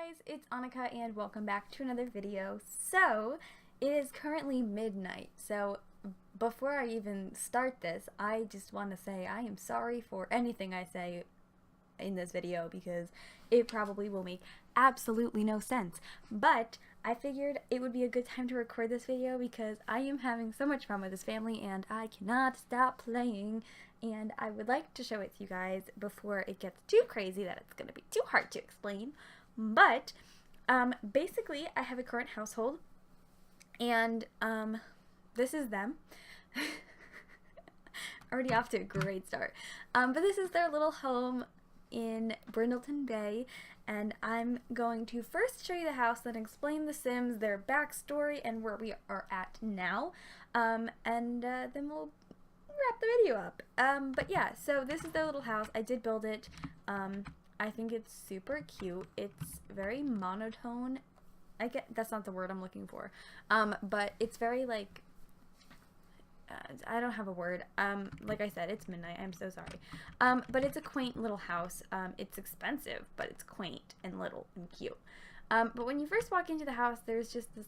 guys, it's Annika and welcome back to another video. So, it is currently midnight, so before I even start this, I just want to say I am sorry for anything I say in this video because it probably will make absolutely no sense. But I figured it would be a good time to record this video because I am having so much fun with this family and I cannot stop playing, and I would like to show it to you guys before it gets too crazy that it's going to be too hard to explain. But basically I have a current household and this is them. Already off to a great start. But this is their little home in Brindleton Bay, and I'm going to first show you the house, then explain the Sims, their backstory, and where we are at now, and then we'll wrap the video up. But yeah, so this is their little house. I did build it. I think it's super cute. It's very monotone. That's not the word I'm looking for. But it's very like, I don't have a word. Like I said, it's midnight. I'm so sorry. But it's a quaint little house. It's expensive, but it's quaint and little and cute. But when you first walk into the house, there's just this,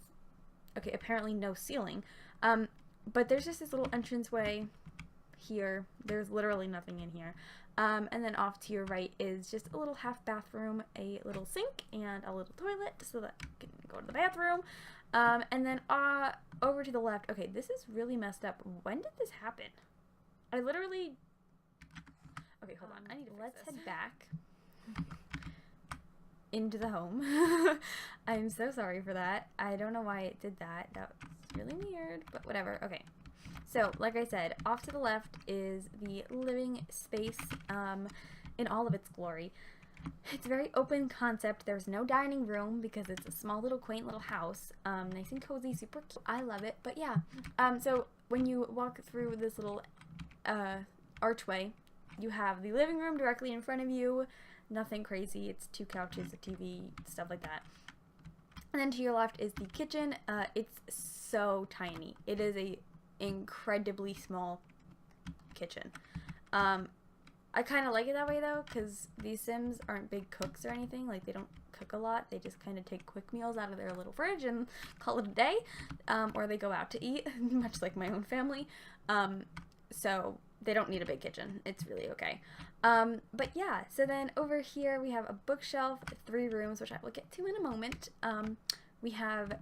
okay, apparently no ceiling. But there's just this little entranceway here. There's literally nothing in here. And then off to your right is just a little half bathroom, a little sink, and a little toilet so that you can go to the bathroom. And then over to the left, okay, this is really messed up. When did this happen? I literally, okay, hold on, I need to fix this. Let's head back into the home. I'm so sorry for that. I don't know why it did that. That was really weird, but whatever. Okay. So, like I said, off to the left is the living space in all of its glory. It's a very open concept. There's no dining room because it's a small little quaint little house. Nice and cozy, super cute. I love it. But yeah, so when you walk through this little archway, you have the living room directly in front of you. Nothing crazy. It's 2 couches, a TV, stuff like that. And then to your left is the kitchen. It's so tiny. It is a incredibly small kitchen. I kind of like it that way though, because these Sims aren't big cooks or anything. Like, they don't cook a lot. They just kind of take quick meals out of their little fridge and call it a day, or they go out to eat, much like my own family. So they don't need a big kitchen. It's really okay. But yeah, so then over here we have a bookshelf, 3 rooms, which I will get to in a moment. We have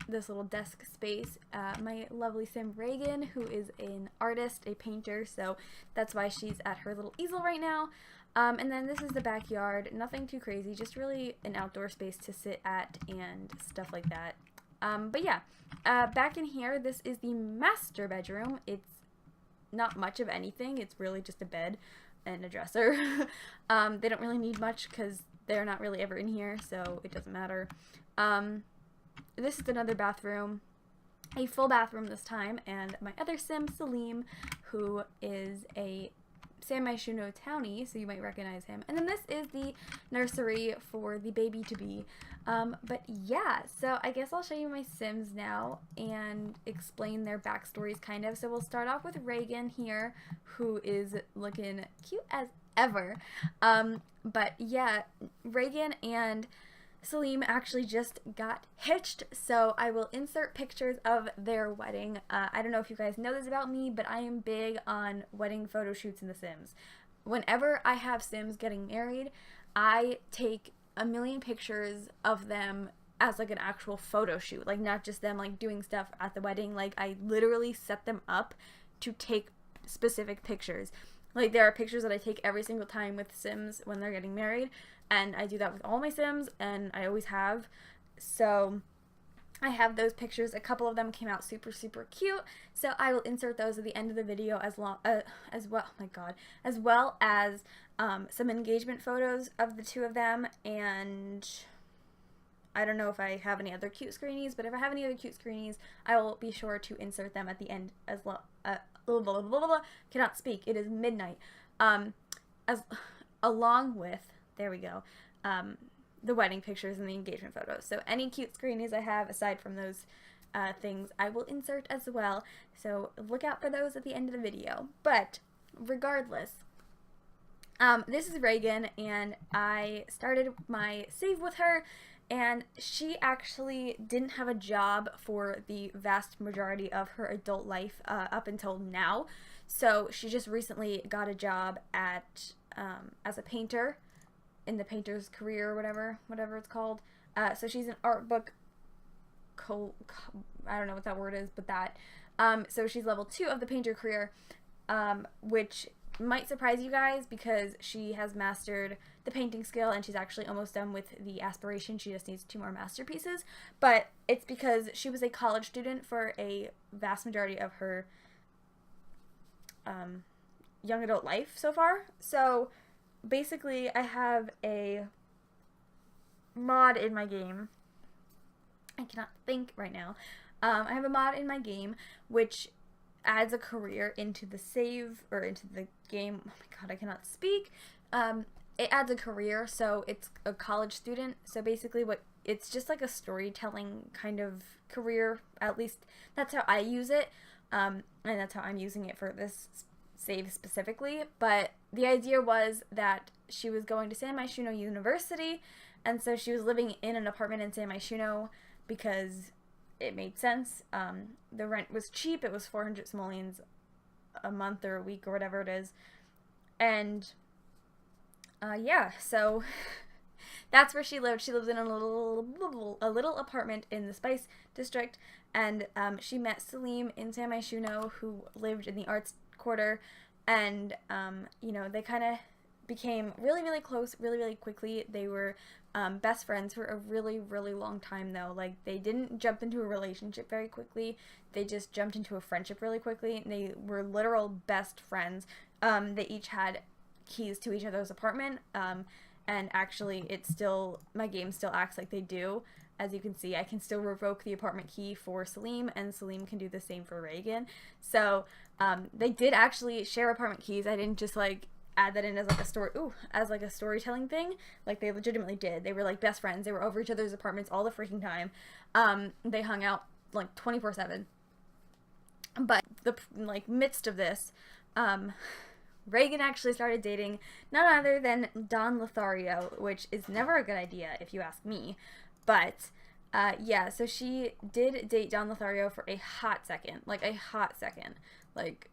this little desk space. My lovely Sim Reagan, who is an artist, a painter, so that's why she's at her little easel right now. And then this is the backyard. Nothing too crazy, just really an outdoor space to sit at and stuff like that. But yeah, back in here, this is the master bedroom. It's not much of anything. It's really just a bed and a dresser. They don't really need much because they're not really ever in here, so it doesn't matter. This is another bathroom, a full bathroom this time, and my other Sim, Salim, who is a Semi-Shuno Townie, so you might recognize him. And then this is the nursery for the baby-to-be. But yeah, so I guess I'll show you my Sims now and explain their backstories, kind of. So we'll start off with Reagan here, who is looking cute as ever. But yeah, Reagan and Salim actually just got hitched, so I will insert pictures of their wedding. I don't know if you guys know this about me, but I am big on wedding photo shoots in The Sims. Whenever I have Sims getting married, I take a million pictures of them as like an actual photo shoot, like not just them like doing stuff at the wedding. Like, I literally set them up to take specific pictures. Like, there are pictures that I take every single time with Sims when they're getting married, and I do that with all my Sims, and I always have. So I have those pictures. A couple of them came out super, super cute, so I will insert those at the end of the video as well. Oh my god, as well as some engagement photos of the 2 of them, and I don't know if I have any other cute screenies, but if I have any other cute screenies, I will be sure to insert them at the end as well. Cannot speak. It is midnight. Along with, there we go, the wedding pictures and the engagement photos. So any cute screenies I have aside from those things, I will insert as well. So look out for those at the end of the video. But regardless, This is Reagan, and I started my save with her, and she actually didn't have a job for the vast majority of her adult life up until now. So she just recently got a job at as a painter in the painter's career or whatever it's called. So she's an art book I don't know what that word is, but that. So she's level 2 of the painter career, which might surprise you guys because she has mastered the painting skill and she's actually almost done with the aspiration. She just needs 2 more masterpieces, but it's because she was a college student for a vast majority of her young adult life so far. So basically I have a mod in my game. I cannot think right now. I have a mod in my game which adds a career into the save, or into the game. Oh my god, I cannot speak. It adds a career, so it's a college student. So basically it's just like a storytelling kind of career. At least that's how I use it. And that's how I'm using it for this save specifically. But the idea was that she was going to San Myshuno University, and so she was living in an apartment in San Myshuno because it made sense. The rent was cheap. It was 400 simoleons a month or a week or whatever it is. And yeah, so that's where she lived. She lives in a little apartment in the Spice District, and she met Salim in San Myshuno, who lived in the Arts Quarter, and you know, they kind of became really close really quickly. They were best friends for a really long time, though. Like, they didn't jump into a relationship very quickly. They just jumped into a friendship really quickly, and they were literal best friends. They each had keys to each other's apartment, and actually my game still acts like they do. As you can see, I can still revoke the apartment key for Salim, and Salim can do the same for Reagan. So they did actually share apartment keys. I didn't just like add that in as like a storytelling thing. Like, they legitimately did. They were like best friends. They were over each other's apartments all the freaking time. They hung out like 24/7. But the midst of this, Reagan actually started dating none other than Don Lothario, which is never a good idea if you ask me. But yeah, so she did date Don Lothario for a hot second. Like,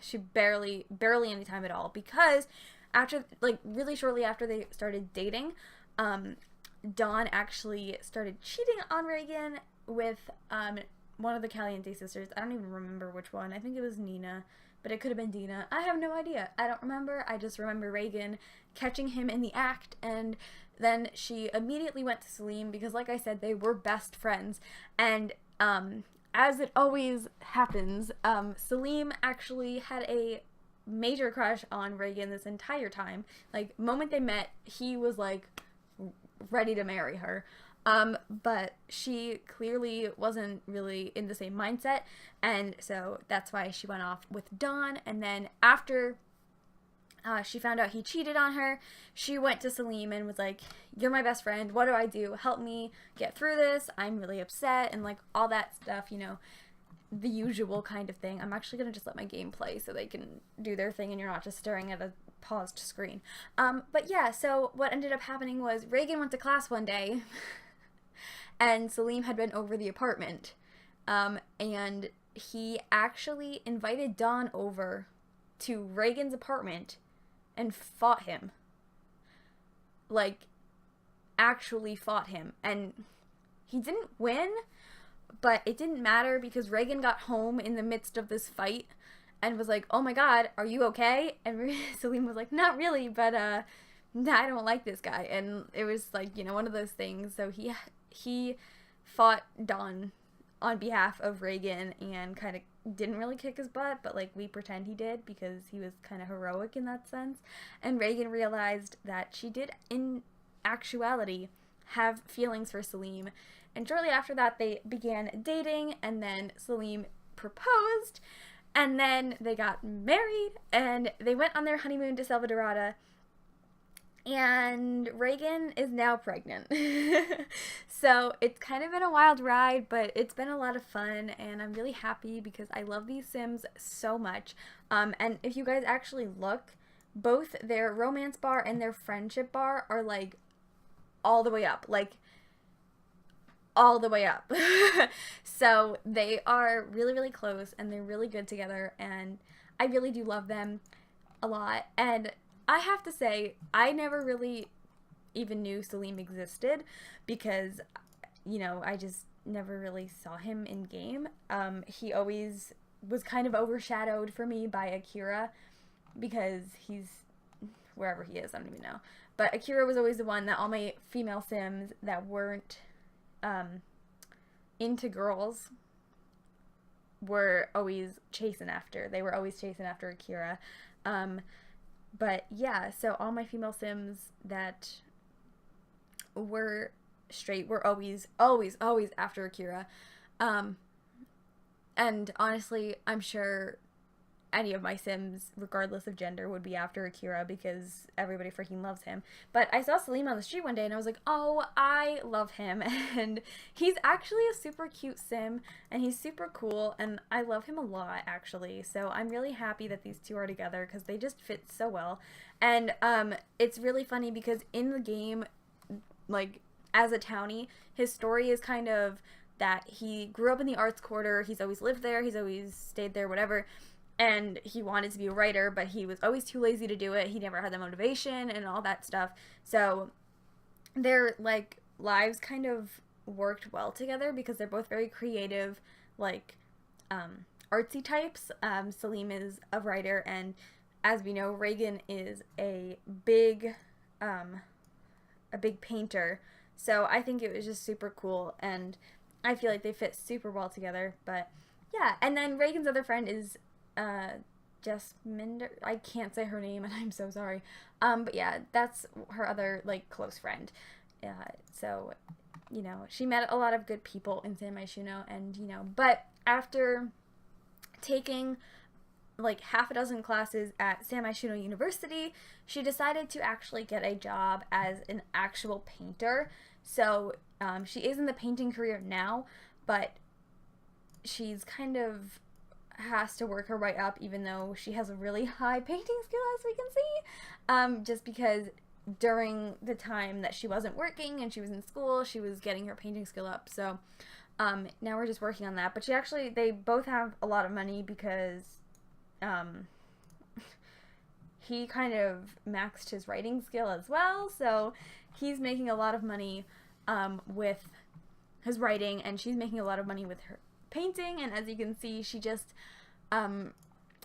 she barely any time at all, because after, like, really shortly after they started dating, Dawn actually started cheating on Reagan with one of the Caliente sisters. I don't even remember which one. I think it was Nina, but it could have been Dina. I have no idea. I don't remember. I just remember Reagan catching him in the act, and then she immediately went to Salim because, like I said, they were best friends. And as it always happens, Salim actually had a major crush on Reagan this entire time. Like, moment they met, he was like ready to marry her. But she clearly wasn't really in the same mindset, and so that's why she went off with Dawn. And then after she found out he cheated on her, she went to Salim and was like, "You're my best friend. What do I do? Help me get through this. I'm really upset," and like all that stuff, you know, the usual kind of thing. I'm actually gonna just let my game play so they can do their thing and you're not just staring at a paused screen. But yeah, so what ended up happening was Reagan went to class one day and Salim had been over the apartment, and he actually invited Dawn over to Reagan's apartment and fought him. Like, actually fought him. And he didn't win, but it didn't matter because Reagan got home in the midst of this fight and was like, "Oh my god, are you okay?" And Salim was like, "Not really, but I don't like this guy." And it was like, you know, one of those things. So he fought Dawn on behalf of Reagan and kind of didn't really kick his butt, but like we pretend he did because he was kind of heroic in that sense. And Reagan realized that she did in actuality have feelings for Salim, and shortly after that they began dating, and then Salim proposed, and then they got married, and they went on their honeymoon to Salvadorada. And Reagan is now pregnant. So it's kind of been a wild ride, but it's been a lot of fun, and I'm really happy because I love these Sims so much. And if you guys actually look, both their romance bar and their friendship bar are like all the way up, like all the way up. So they are really, really close and they're really good together, and I really do love them a lot. And I have to say, I never really even knew Salim existed because, you know, I just never really saw him in game. He always was kind of overshadowed for me by Akira because he's wherever he is, I don't even know. But Akira was always the one that all my female Sims that weren't into girls were always chasing after. They were always chasing after Akira. But yeah, so all my female Sims that were straight were always after Akira. And honestly, I'm sure any of my Sims, regardless of gender, would be after Akira because everybody freaking loves him. But I saw Salim on the street one day and I was like, oh, I love him. And he's actually a super cute Sim and he's super cool and I love him a lot, actually. So I'm really happy that these two are together because they just fit so well. And it's really funny because in the game, like, as a townie, his story is kind of that he grew up in the arts quarter, he's always lived there, he's always stayed there, whatever, and he wanted to be a writer, but he was always too lazy to do it, he never had the motivation and all that stuff, so their, like, lives kind of worked well together because they're both very creative, like, artsy types. Salim is a writer, and as we know, Reagan is a big painter, so I think it was just super cool, and I feel like they fit super well together. But yeah, and then Reagan's other friend is Jasminder. I can't say her name, and I'm so sorry. But yeah, that's her other, like, close friend. So, you know, she met a lot of good people in San Myshuno, and, you know, but after taking like half a dozen classes at San Myshuno University, she decided to actually get a job as an actual painter. So she is in the painting career now, but she's kind of has to work her way up, even though she has a really high painting skill, as we can see, just because during the time that she wasn't working and she was in school, she was getting her painting skill up. So now we're just working on that. But they both have a lot of money because he kind of maxed his writing skill as well, so he's making a lot of money with his writing, and she's making a lot of money with her painting. And as you can see, she just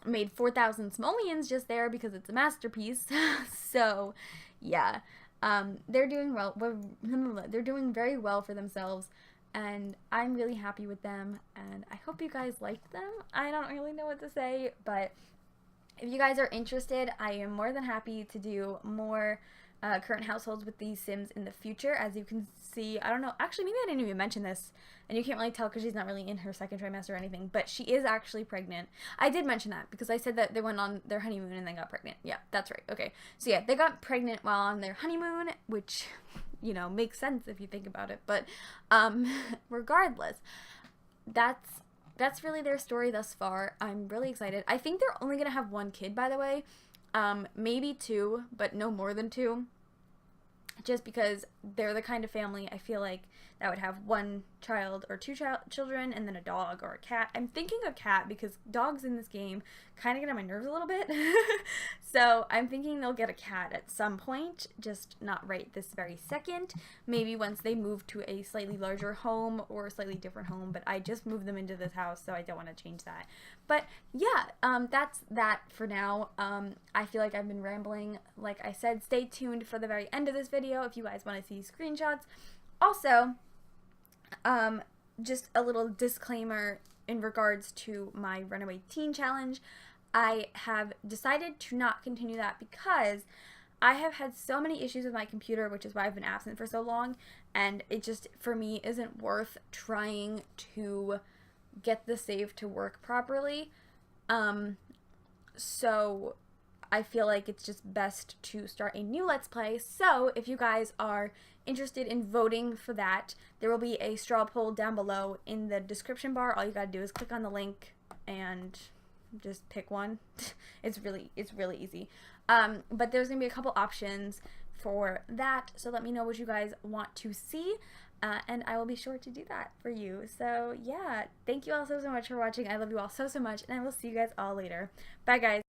made 4,000 simoleons just there because it's a masterpiece. So yeah, they're doing well. They're doing very well for themselves, and I'm really happy with them, and I hope you guys liked them. I don't really know what to say, but if you guys are interested, I am more than happy to do more current households with these Sims in the future. As you can see, I don't know, actually maybe I didn't even mention this, and you can't really tell because she's not really in her second trimester or anything, but she is actually pregnant. I did mention that because I said that they went on their honeymoon and then got pregnant. Yeah, that's right. Okay, so yeah, they got pregnant while on their honeymoon, which, you know, makes sense if you think about it, but regardless, that's really their story thus far. I'm really excited. I think they're only gonna have one kid, by the way, maybe two, but no more than two, just because they're the kind of family I feel like that would have one child or two children and then a dog or a cat. I'm thinking a cat because dogs in this game kind of get on my nerves a little bit. So I'm thinking they'll get a cat at some point, just not right this very second. Maybe once they move to a slightly larger home or a slightly different home, but I just moved them into this house, so I don't want to change that. But yeah, that's that for now. I feel like I've been rambling. Like I said, stay tuned for the very end of this video if you guys want to see screenshots. Also, just a little disclaimer in regards to my Runaway Teen Challenge. I have decided to not continue that because I have had so many issues with my computer, which is why I've been absent for so long, and it just, for me, isn't worth trying to get the save to work properly. So I feel like it's just best to start a new Let's Play. So if you guys are interested in voting for that, there will be a straw poll down below in the description bar. All you gotta do is click on the link and just pick one. It's really easy. But there's going to be a couple options for that, so let me know what you guys want to see, and I will be sure to do that for you. So yeah, thank you all so much for watching. I love you all so much, and I will see you guys all later. Bye guys.